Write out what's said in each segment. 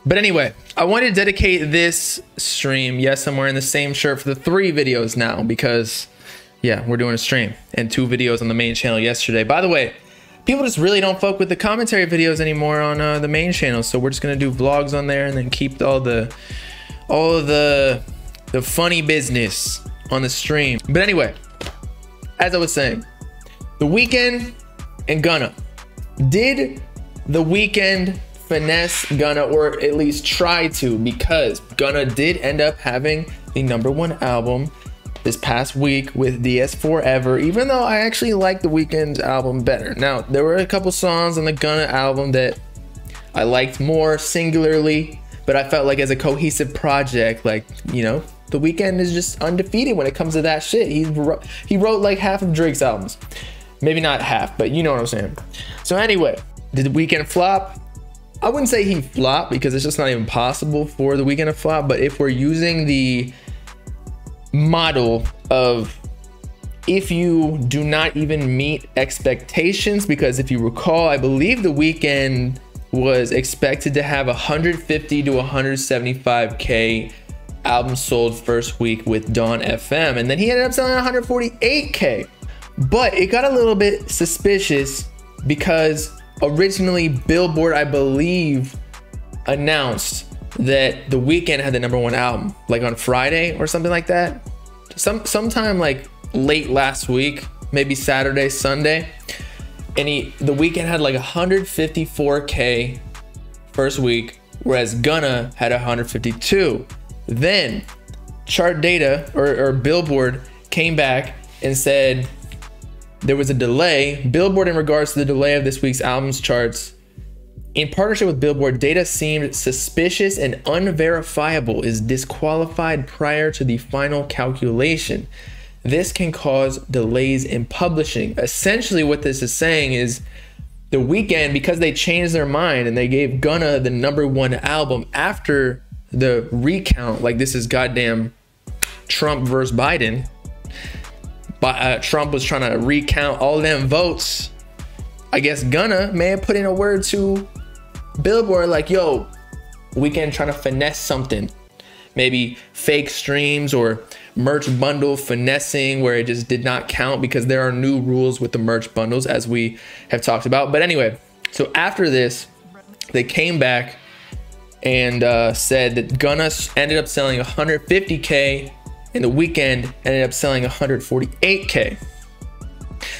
But anyway, I wanted to dedicate this stream. Yes, I'm wearing the same shirt for the 3 videos now because, yeah, we're doing a stream and 2 videos on the main channel yesterday. By the way, people just really don't fuck with the commentary videos anymore on the main channel, so we're just gonna do vlogs on there and then keep all the funny business on the stream. But anyway, as I was saying, The Weeknd and Gunna. Did The Weeknd finesse Gunna, or at least try to? Because Gunna did end up having the #1 album this past week with DS Forever, even though I actually like The Weeknd's album better. Now, there were a couple songs on the Gunna album that I liked more singularly, but I felt like as a cohesive project, like, you know, The Weeknd is just undefeated when it comes to that shit. He wrote like half of Drake's albums. Maybe not half, but you know what I'm saying. So anyway, did The Weeknd flop? I wouldn't say he flopped because it's just not even possible for The Weeknd to flop, but if we're using the model of if you do not even meet expectations, because if you recall, I believe The Weeknd was expected to have 150 to 175K albums sold first week with Dawn FM, and then he ended up selling 148K. But it got a little bit suspicious because originally Billboard, I believe, announced that The Weeknd had the #1 album like on Friday or something like that. Sometime like late last week, maybe Saturday, Sunday. And The Weeknd had like 154K first week, whereas Gunna had 152. Then chart data or Billboard came back and said there was a delay. Billboard, in regards to the delay of this week's albums charts, in partnership with Billboard, data seemed suspicious and unverifiable, is disqualified prior to the final calculation. This can cause delays in publishing. Essentially what this is saying is The Weeknd, because they changed their mind and they gave Gunna the #1 album after the recount, like this is goddamn Trump versus Biden. But Trump was trying to recount all them votes. I guess Gunna may have put in a word to Billboard like, yo, Weeknd trying to finesse something. Maybe fake streams or merch bundle finessing where it just did not count, because there are new rules with the merch bundles, as we have talked about. But anyway, so after this, they came back and said that Gunna ended up selling 150K and The Weeknd ended up selling 148K.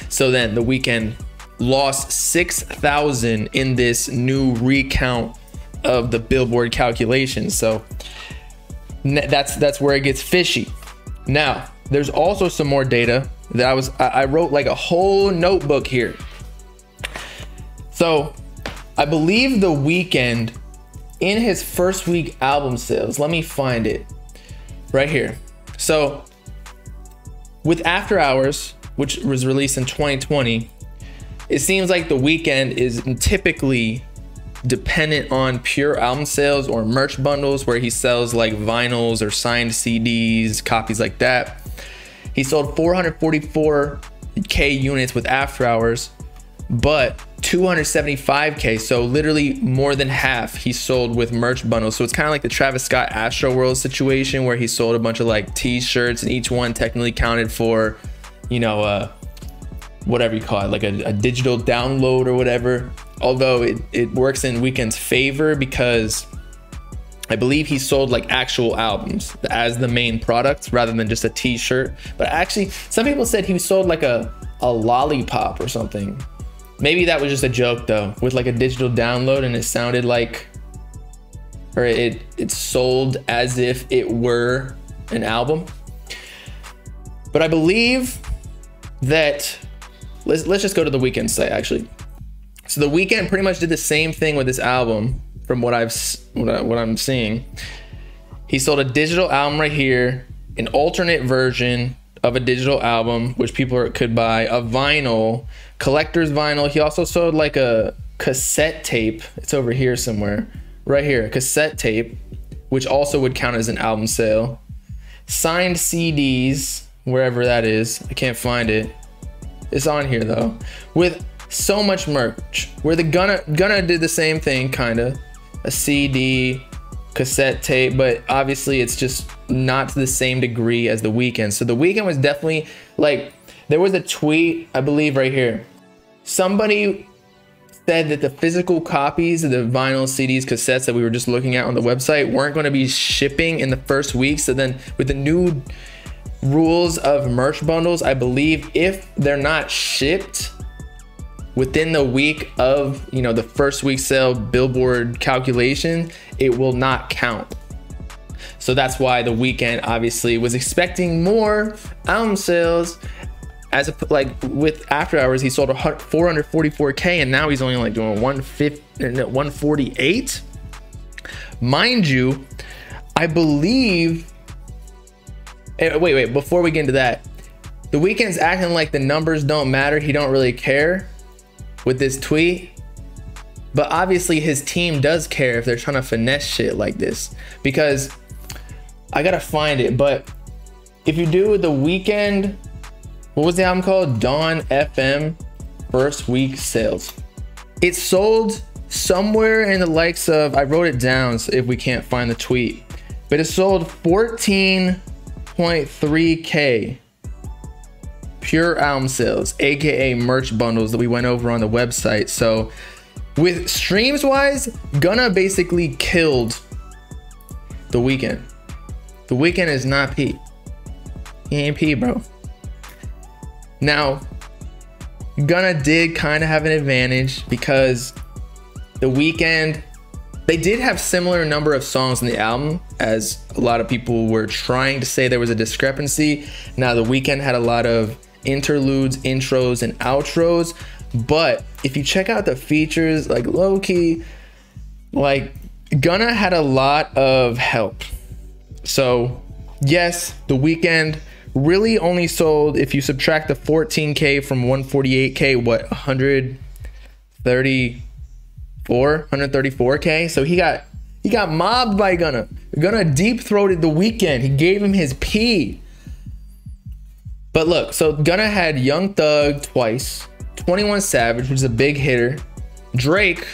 So then The Weeknd lost 6,000 in this new recount of the Billboard calculations. So that's where it gets fishy. Now, there's also some more data that I wrote like a whole notebook here. So I believe The Weeknd in his first week album sales, let me find it right here. So with After Hours, which was released in 2020, it seems like The Weeknd is typically dependent on pure album sales or merch bundles where he sells like vinyls or signed CDs, copies like that. He sold 444K units with After Hours, but 275K, so literally more than half, he sold with merch bundles. So it's kind of like the Travis Scott Astroworld situation where he sold a bunch of like t-shirts, and each one technically counted for, you know, whatever you call it, like a digital download or whatever. Although it works in Weeknd's favor because I believe he sold like actual albums as the main product rather than just a t-shirt. But actually, some people said he sold like a lollipop or something. Maybe that was just a joke though, with like a digital download, and it sounded like, or it sold as if it were an album. But I believe that, let's just go to The Weeknd site actually. So The Weeknd pretty much did the same thing with this album from what I'm seeing. He sold a digital album right here, an alternate version of a digital album, which people could buy, a vinyl, collector's vinyl. He also sold like a cassette tape. It's over here somewhere, right here, a cassette tape, which also would count as an album sale. Signed CDs, wherever that is, I can't find it. It's on here though, with so much merch. Where the Gunna did the same thing, kinda. a CD, cassette tape, but obviously it's just not to the same degree as The Weeknd. So The Weeknd was definitely like, there was a tweet, I believe right here. Somebody said that the physical copies of the vinyl, CDs, cassettes that we were just looking at on the website weren't going to be shipping in the first week. So then with the new rules of merch bundles, I believe if they're not shipped within the week of, you know, the first week sale Billboard calculation, it will not count. So that's why The Weeknd obviously was expecting more album sales. As a, like with After Hours, he sold 444K, and now he's only like doing 148. Mind you, I believe. Wait, before we get into that, The Weeknd's acting like the numbers don't matter. He don't really care with this tweet. But obviously his team does care if they're trying to finesse shit like this. Because I gotta find it, but if you do The Weeknd, what was the album called? Dawn FM first week sales. It sold somewhere in the likes of, I wrote it down so if we can't find the tweet, but it sold 14.3K pure album sales, aka merch bundles that we went over on the website. So with streams wise, Gunna basically killed The Weeknd. The Weeknd is not P. He ain't P, bro. Now, Gunna did kind of have an advantage because The Weeknd, they did have similar number of songs in the album, as a lot of people were trying to say there was a discrepancy. Now, The Weeknd had a lot of interludes, intros, and outros, but if you check out the features, like low-key, like Gunna had a lot of help. So yes, The Weeknd really only sold, if you subtract the 14K from 148K, what, 134K? So he got mobbed by Gunna. Gunna deep-throated The Weeknd. He gave him his P. But look, so Gunna had Young Thug twice, 21 Savage, which is a big hitter, Drake,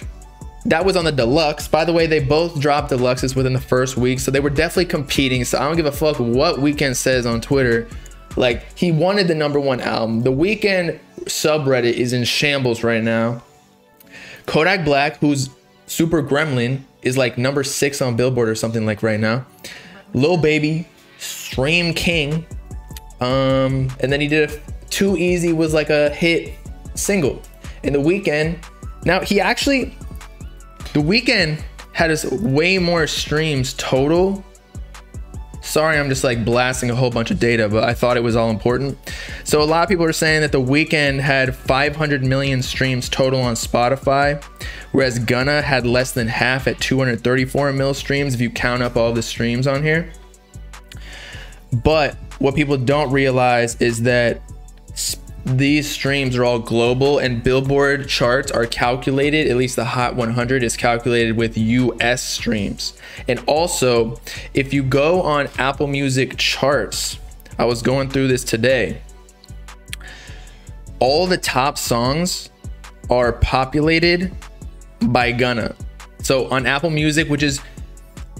that was on the deluxe. By the way, they both dropped deluxes within the first week, so they were definitely competing. So I don't give a fuck what Weeknd says on Twitter. Like, he wanted the #1 album. The Weeknd subreddit is in shambles right now. Kodak Black, who's super gremlin, is like #6 on Billboard or something like right now. Lil Baby, Stream King, and then he did Too Easy was like a hit single. And The Weeknd, now he actually, The Weeknd had us way more streams total. Sorry, I'm just like blasting a whole bunch of data, but I thought it was all important. So a lot of people are saying that The Weeknd had 500 million streams total on Spotify, whereas Gunna had less than half at 234 mil streams if you count up all the streams on here. But what people don't realize is that these streams are all global, and Billboard charts are calculated, at least the Hot 100 is calculated with US streams. And also, if you go on Apple Music charts, I was going through this today, all the top songs are populated by Gunna. So on Apple Music, which is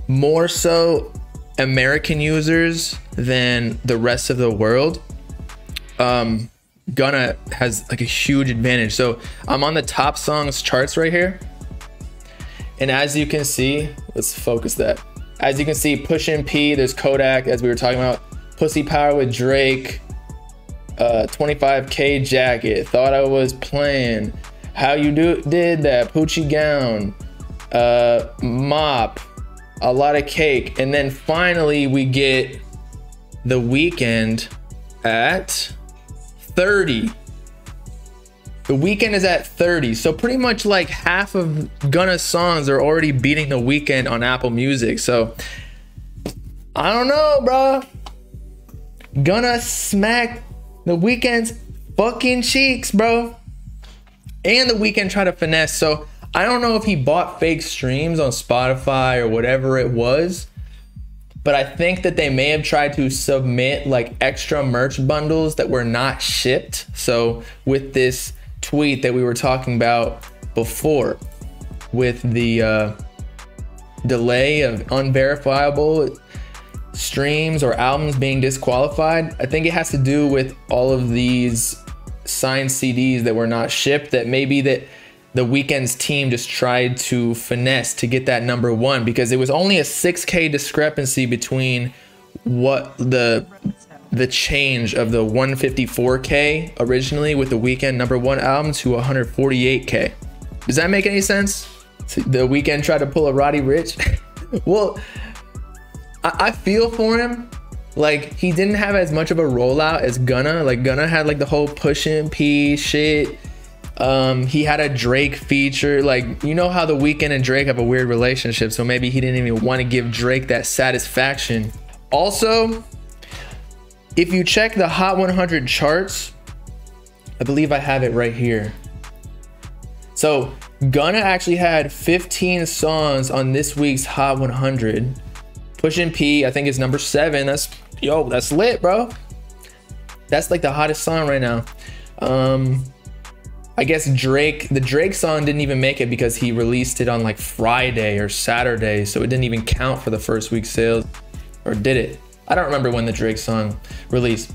more so American users than the rest of the world, Gunna has like a huge advantage. So I'm on the top songs charts right here, and as you can see, let's focus that. As you can see, Pushin' P, there's Kodak, as we were talking about, Pussy Power with Drake, 25K Jacket, Thought I Was Playing, How You Did That, Poochie Gown, Mop, A Lot of Cake, and then finally we get The Weeknd at 30. The Weeknd is at 30, so pretty much like half of Gunna's songs are already beating The Weeknd on Apple Music. So I don't know, bro. Gunna smacked The Weeknd's fucking cheeks, bro. And The Weeknd tried to finesse. So I don't know if he bought fake streams on Spotify or whatever it was, but I think that they may have tried to submit like extra merch bundles that were not shipped. So with this tweet that we were talking about before, with the delay of unverifiable streams or albums being disqualified. I think it has to do with all of these signed CDs that were not shipped, that maybe that the Weeknd's team just tried to finesse to get that number one, because it was only a 6K discrepancy between what the change of the 154K originally with the Weeknd number one album to 148K. Does that make any sense? The Weeknd tried to pull a Roddy Rich. Well, I feel for him. Like, he didn't have as much of a rollout as Gunna. Like, Gunna had like the whole Pushin' P shit. He had a Drake feature. Like, you know how the Weeknd and Drake have a weird relationship, so maybe he didn't even want to give Drake that satisfaction. Also, if you check the Hot 100 charts, I believe I have it right here. So Gunna actually had 15 songs on this week's Hot 100. Pushin' P, I think, is number 7. That's lit, bro. That's like the hottest song right now. I guess the Drake song didn't even make it because he released it on like Friday or Saturday, so it didn't even count for the first week's sales. Or did it? I don't remember when the Drake song released.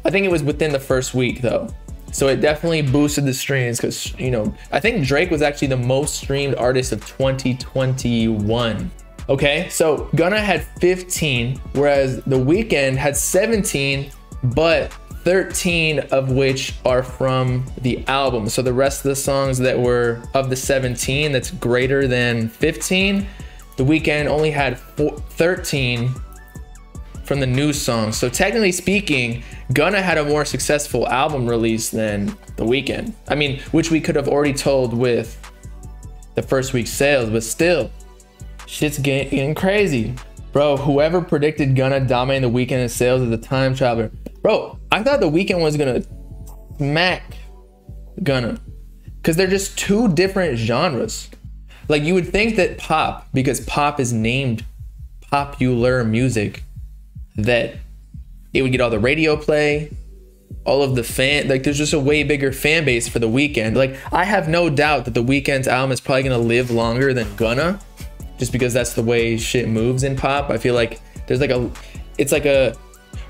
I think it was within the first week though. So it definitely boosted the streams because, you know, I think Drake was actually the most streamed artist of 2021. Okay, so Gunna had 15, whereas The Weeknd had 17, but 13 of which are from the album. So the rest of the songs that were of the 17 that's greater than 15, The Weeknd only had 13 from the new songs. So technically speaking, Gunna had a more successful album release than The Weeknd. I mean, which we could have already told with the first week's sales, but still, shit's getting crazy. Bro, whoever predicted Gunna dominating The Weeknd in sales is a time traveler. Bro, I thought The Weeknd was gonna smack Gunna because they're just two different genres. Like, you would think that pop, because pop is named popular music, that it would get all the radio play, all of the fan, like there's just a way bigger fan base for The Weeknd. Like, I have no doubt that The Weeknd's album is probably gonna live longer than Gunna, just because that's the way shit moves in pop. I feel like there's like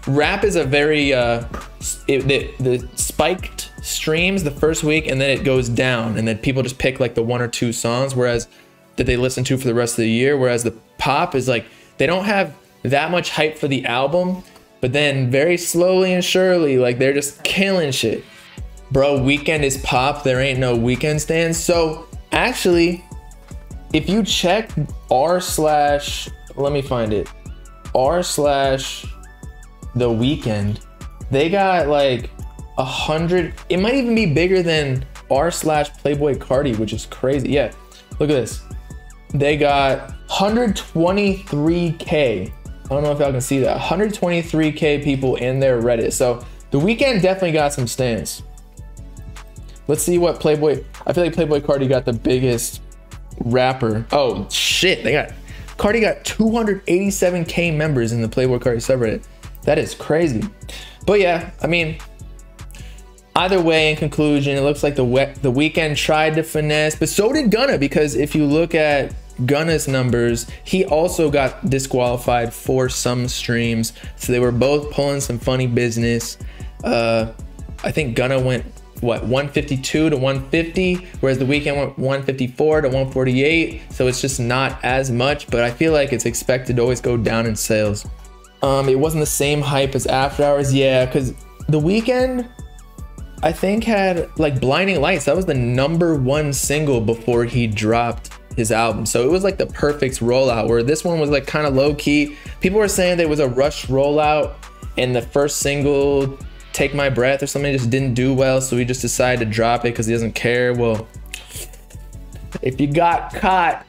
rap is a very the spiked streams the first week and then it goes down, and then people just pick like the 1 or 2 songs whereas that they listen to for the rest of the year, whereas the pop is like they don't have that much hype for the album, but then very slowly and surely, like, they're just killing shit. Bro, Weeknd is pop, there ain't no Weeknd stands. So actually, if you check let me find it, r/The Weeknd, they got like 100, it might even be bigger than r/Playboy Cardi, which is crazy. Yeah, look at this. They got 123K. I don't know if y'all can see that. 123K people in their Reddit. So The Weeknd definitely got some stands. Let's see what Playboy, I feel like Playboy Cardi got the biggest rapper. Oh shit, Cardi got 287K members in the Playboy Cardi subreddit. That is crazy. But yeah, I mean, either way, in conclusion, it looks like the Weeknd tried to finesse, but so did Gunna, because if you look at Gunna's numbers, he also got disqualified for some streams. So they were both pulling some funny business. I think Gunna went, what, 152 to 150, whereas The Weeknd went 154 to 148. So it's just not as much, but I feel like it's expected to always go down in sales. It wasn't the same hype as After Hours, yeah, because The Weeknd, I think, had like Blinding Lights. That was the #1 single before he dropped his album. So it was like the perfect rollout, where this one was like kind of low key. People were saying that it was a rush rollout and the first single, Take My Breath or something, just didn't do well, so he just decided to drop it because he doesn't care. Well, if you got caught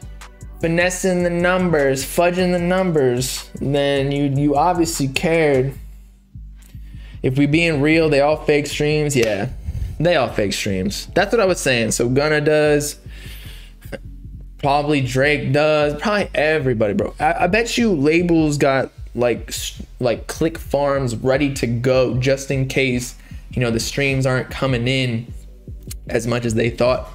finessing the numbers, fudging the numbers, then you obviously cared. If we being real, they all fake streams. Yeah, they all fake streams. That's what I was saying. So Gunna does, probably Drake does, probably everybody, bro. I bet you labels got like click farms ready to go just in case, you know, the streams aren't coming in as much as they thought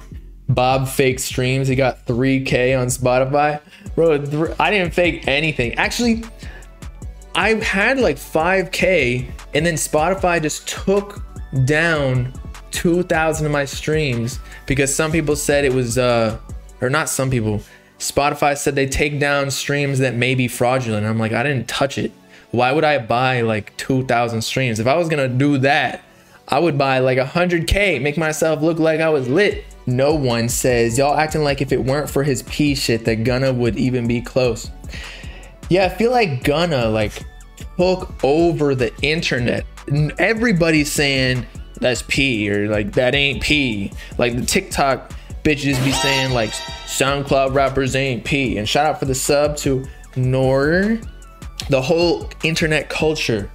Bob fake streams. He got 3K on Spotify. Bro, I didn't fake anything. Actually, I had like 5K, and then Spotify just took down 2,000 of my streams because some people said it was, or not some people, Spotify said they take down streams that may be fraudulent. I'm like, I didn't touch it. Why would I buy like 2,000 streams? If I was gonna do that, I would buy like 100K, make myself look like I was lit. No one says, y'all acting like if it weren't for his P shit that Gunna would even be close. Yeah, I feel like Gunna like took over the internet. Everybody's saying that's P, or like that ain't P. Like the TikTok bitches be saying like SoundCloud rappers ain't P. And shout out for the sub to Nor. The whole internet culture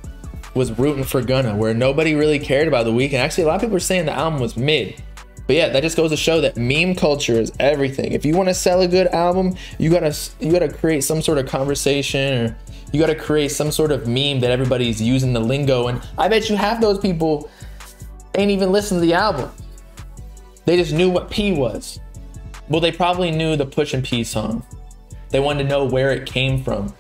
was rooting for Gunna, where nobody really cared about The Weeknd. Actually, a lot of people were saying the album was mid. But yeah, that just goes to show that meme culture is everything. If you want to sell a good album, you gotta create some sort of conversation, or you gotta create some sort of meme that everybody's using the lingo. And I bet you half those people ain't even listened to the album. They just knew what P was. Well, they probably knew the Push and P song. They wanted to know where it came from.